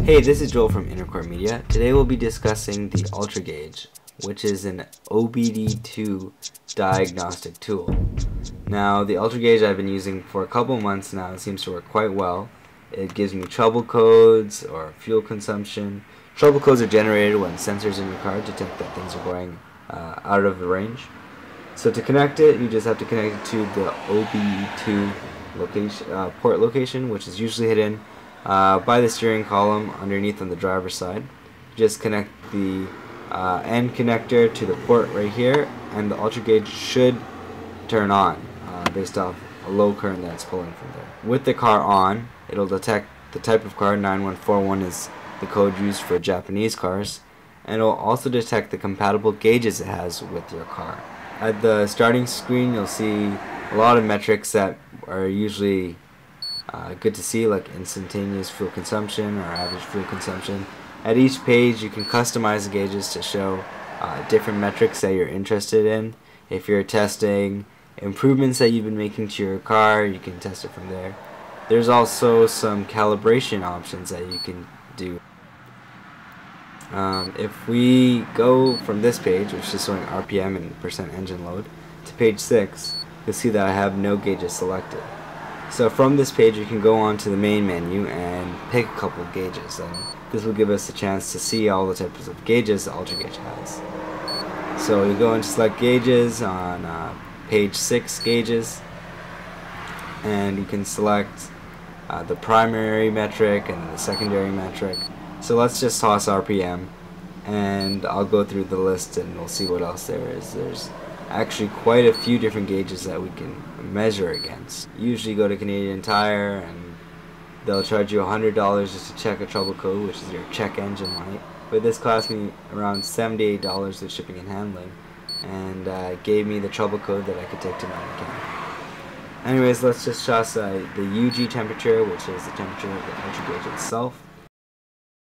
Hey, this is Joel from Intercore Media. Today we'll be discussing the Ultragauge, which is an OBDII diagnostic tool. Now, the Ultragauge I've been using for a couple months now. It seems to work quite well. It gives me trouble codes or fuel consumption. Trouble codes are generated when sensors in your car detect that things are going out of the range. So to connect it, you just have to connect it to the OBDII location, port location, which is usually hidden by the steering column underneath on the driver's side. Just connect the end connector to the port right here, and the Ultragauge should turn on based off a low current that's pulling from there. With the car on, it'll detect the type of car. 9141 is the code used for Japanese cars, and it'll also detect the compatible gauges it has with your car. At the starting screen, you'll see a lot of metrics that are usually good to see, like instantaneous fuel consumption or average fuel consumption. At each page, you can customize the gauges to show different metrics that you're interested in. If you're testing improvements that you've been making to your car, you can test it from there. There's also some calibration options that you can do. If we go from this page, which is showing RPM and percent engine load, to page 6, you'll see that I have no gauges selected. So from this page, you can go on to the main menu and pick a couple of gauges, and this will give us a chance to see all the types of gauges the Ultragauge has. So you go and select gauges on page 6, gauges, and you can select the primary metric and the secondary metric. So let's just toss RPM, and I'll go through the list and we'll see what else there is. There's actually quite a few different gauges that we can measure against. Usually go to Canadian Tire and they'll charge you $100 just to check a trouble code, which is your check engine light. But this cost me around $78 with shipping and handling, and gave me the trouble code that I could take to my mechanic. Anyways, let's just toss the UG temperature, which is the temperature of the Ultragauge itself.